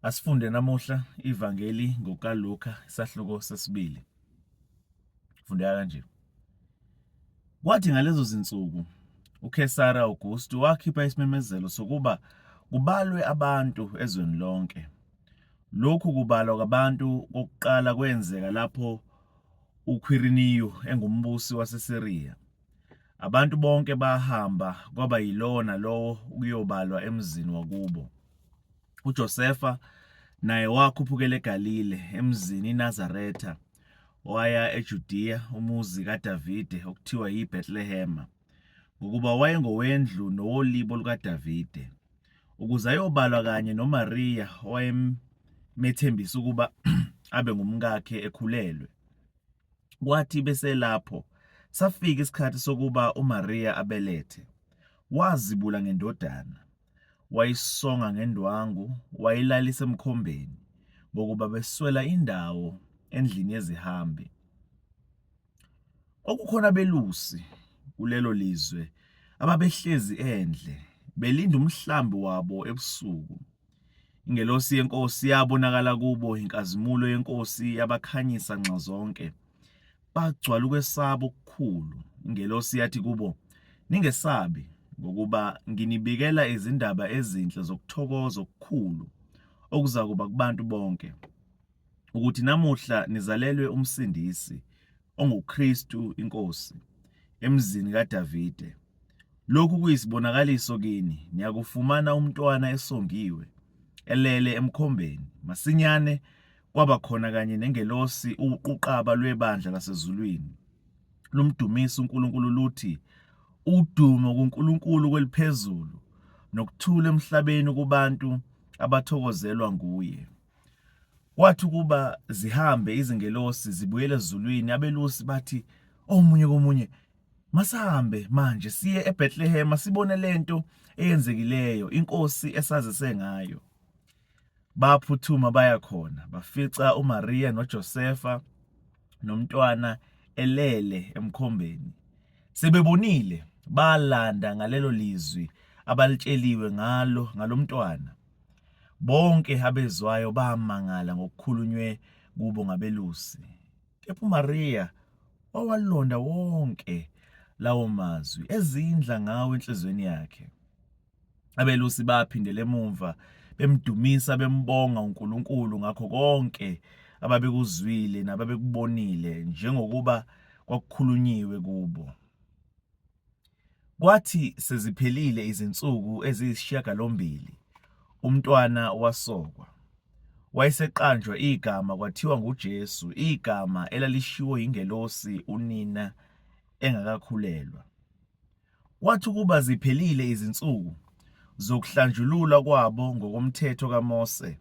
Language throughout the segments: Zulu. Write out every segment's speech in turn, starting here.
Asifunde namuhla ivangeli ngokaLuka isahluko sesibili. Fundeka kanje. Kwathi ngalezo zinsuku uKesari Augustu wakhipha isimemezelo sokuba kubalwe abantu ezweni lonke. Lokhu kubalwa kwabantu kokuqala kwenzeka lapho uQuiriniyu engumbusi waseSiriya. Abantu bonke bahamba kwaba yilowo nalowo ukuyobalwa emzini wakubo. UJosefa naye wakhuphukela eGalile emzini iNazaretha waya eJudiya umuzi kaDavide okuthiwa yiBhethlehema ngokuba wayengowendlu nowolibo lukaDavide ukuze ayobalwa kanye noMariya owayemethembisa ukuba abe ngumkakhe ekhulelwe. Kwathi beselapho safika isikhathi sokuba uMariya abelethe, wazibula ngendodana, wayisonga ngendwangu, wayilalisa emkhombeni ngokuba beswela indawo endlini yezihambi. Okukhona belusi kulelo lizwe ababehlezi endle belinda umhlambi wabo ebusuku. Ingelosi yenkosi yabonakala kubo, inkazimulo yenkosi yabakhanyisa nxa zonke. Bagcwala ukwesaba okukhulu. Ingelosi yathi kubo, "Ningesabi, ngokuba nginibikela izindaba ezinhle zokuthokoza okukhulu okuzakuba kubantu bonke, ukuthi namuhla nizalelwe umsindisi onguKristu iNkosi emzini kaDavide. Lokhu kuyisibonakaliso kini, niyakufumana umntwana esongiwe elele emkhombeni." Masinyane kwaba khona kanye nengelosi uquqaba lwebandla lasezulwini lumdumisa uNkulunkulu luthi, "Udumo kuNkulunkulu kweliphezulu, nokuthula emhlabeni kubantu abathokozelwa nguye." Kwathi kuba zihambe izingelosi zibuyele ezulwini, abelusi bathi omunye komunye, "Masahambe manje siye eBhethlehema sibone lento eyenzekileyo iNkosi esazise ngayo." Baphuthuma baya khona, bafica uMariya noJosefa nomntwana elele emkhombeni. Sebebonile, balanda ngalelo lizwi abalitsheliwe ngalo mntwana. Bonke abezwayo bamangala ngokukhulunywe kubo ngabelusi. Kepha uMariya wawalonda wonke lawo mazwi, ezindla ngawo enhlizweni yakhe. Abelusi baphindela emumva bemdumisa bembonga uNkulunkulu ngakho konke ababekuzwile nababekubonile njengokuba kwakukhulunyiwe kubo. Kwathi seziphelile izinsuku eziyisishiyagalombili, umntwana wasokwa. Wayeseqanjwa igama kwathiwa nguJesu, igama elalishiwo yingelosi unina engakakhulelwa. Kwathi kuba ziphelile izinsuku zokuhlanjululwa kwabo ngokomthetho kaMose,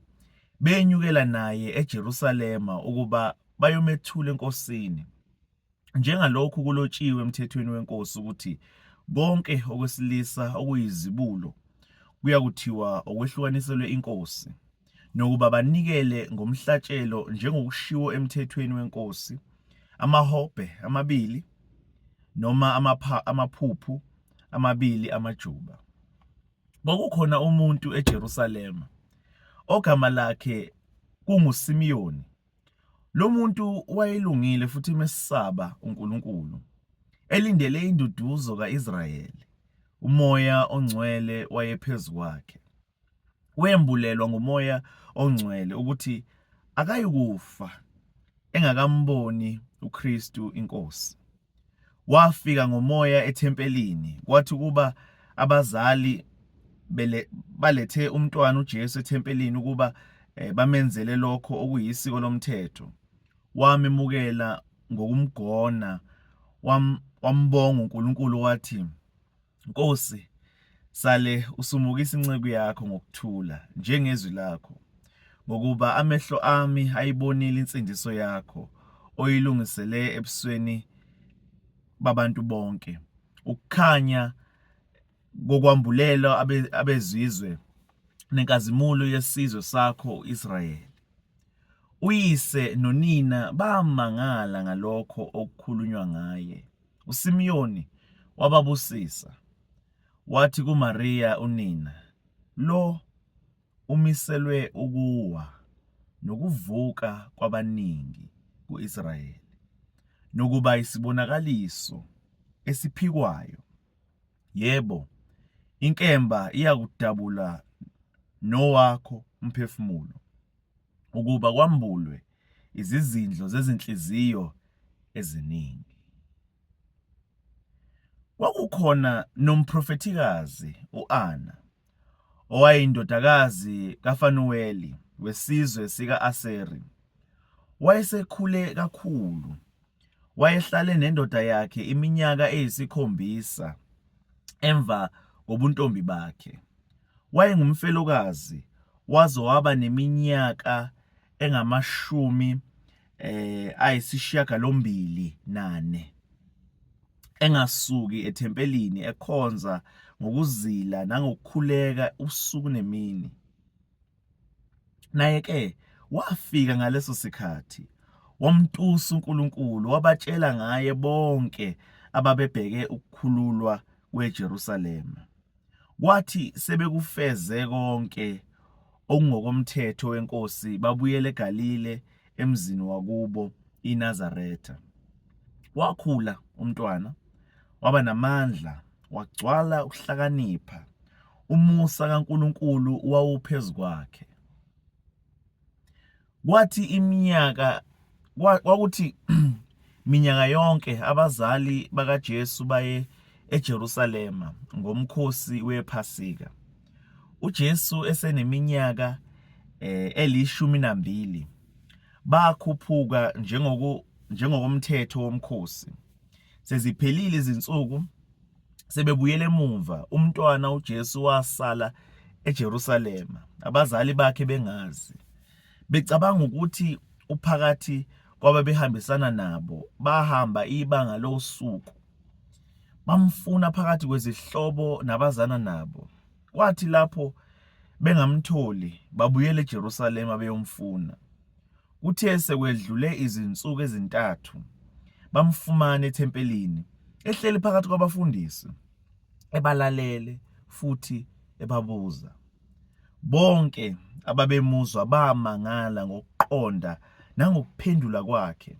benyukela naye eJerusalema ukuba bayomethula enkosini, njengalokhu kulotshiwe emthethweni wenkosi ukuthi konke okwesilisa okuyizibulo kuyakuthiwa okwehlukaniselwe inkosi, nokuba banikele ngomhlatshelo njengokushiwo emthethweni wenkosi, amahobhe amabili noma amaphuphu amabili amajuba. Kwakukhona umuntu eJerusalema ogama lakhe kunguSimiyoni. Lo muntu wayelungile futhi mesaba uNkulunkulu, elindele induduzo kaIsrayeli. Umoya ongcwele wayephezu kwakhe. Wembulelwa nguMoya ongcwele ukuthi akayikufa engakamboni uKristu iNkosi. Wafika ngomoya ethempelini, kwathi kuba abazali balethe umntwana uJesu ethempelini ukuba bamenzele lokho okuyisiko lomthetho. Wamemukela ngokumgona, wambonga uNkulunkulu wathi, "Nkosi, sale usumukisa inceku yakho ngokuthula njengezwi lakho, ngokuba amehlo ami ayibonile insindiso yakho oyilungisele ebusweni babantu bonke, ukukhanya kokwambulela abezizwe nenkazimulo yesizwe sakho uIsrayeli." Uyise nonina bamangala ngalokho okukhulunywa ngaye. USimiyoni wababusisa, wathi kuMariya unina, "Lo umiselwe ukuwa nokuvuka kwabaningi ku-Israyeli, nokuba isibonakaliso esiphikwayo. Yebo, inkemba iyakudabula nowakho umphefumulo, ukuba kwambulwe izizindlo zezinhliziyo eziningi. Kwakukhona nomprofethikazi u-Ana, owayeyindodakazi kaFanuweli wesizwe sika-Aseri. Wayesekhule kakhulu, wayehlale nendoda yakhe iminyaka eyisikhombisa emva kobuntombi bakhe. Wayengumfelokazi waze waba neminyaka engu-80 engasuki ethempelini ekhonza ngokuzila nangokukhuleka ubusuku nemini. Naye-ke wafika ngaleso sikhathi, wamtusa uNkulunkulu, wabatshela ngaye bonke ababebheke ukukhululwa kweJerusalema. Kwathi sebekufeze konke okungokomthetho wenkosi, babuyele eGalile emzini wakubo iNazaretha. Wakhula umntwana, waba namandla, wagcwala ukuhlakanipha, umusa kaNkulunkulu wawuphezu kwakhe. Kwakuthi minyaka yonke abazali bakaJesu baye eJerusalema ngomkhosi wePhasika. uJesu eseneminyaka 12 bakhuphuka njengokomthetho womkhosi. Seziphelile izinsuku, sebebuyele emuva, umntwana uJesu wasala eJerusalema, abazali bakhe bengazi. Becabanga ukuthi uphakathi kwababehambisana nabo, bahamba ibanga losuku, bamfuna phakathi kwezihlobo nabazana nabo. Kwathi lapho bengamtholi, babuyela eJerusalema beyomfuna. Kuthe sekwedlule izinsuku ezintathu, bamfumana ethempelini, ehleli phakathi kwabafundisi, ebalalele futhi ebabuza. Bonke ababemuzwa bamangala ngokuqonda nangokuphendula kwakhe.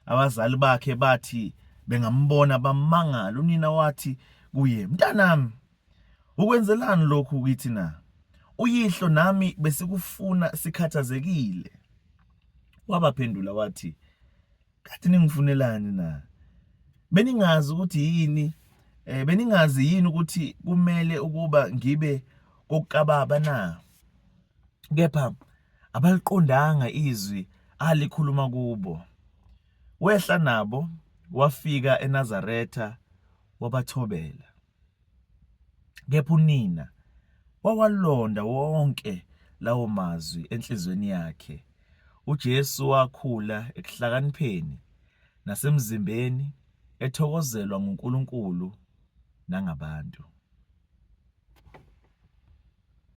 Abazali bakhe bathi bengambona bamangala. Unina wathi kuye, "Mntanami, ukwenzelani lokhu kithi na? Uyihlo nami besikufuna sikhathazekile." Wabaphendula wathi, "Kade ningifunelani na? Beningazi yini ukuthi kumele ukuba ngibe kokababa na? Kepha abaliqondanga izwi alikhuluma kubo." Wehla nabo, wafika eNazaretha, wabathobela. Kepha unina wawalonda wonke lawo mazwi enhlizweni yakhe. uJesu wakhula ekuhlakanipheni nasemzimbeni, ethokozelwa nguNkulunkulu nangabantu.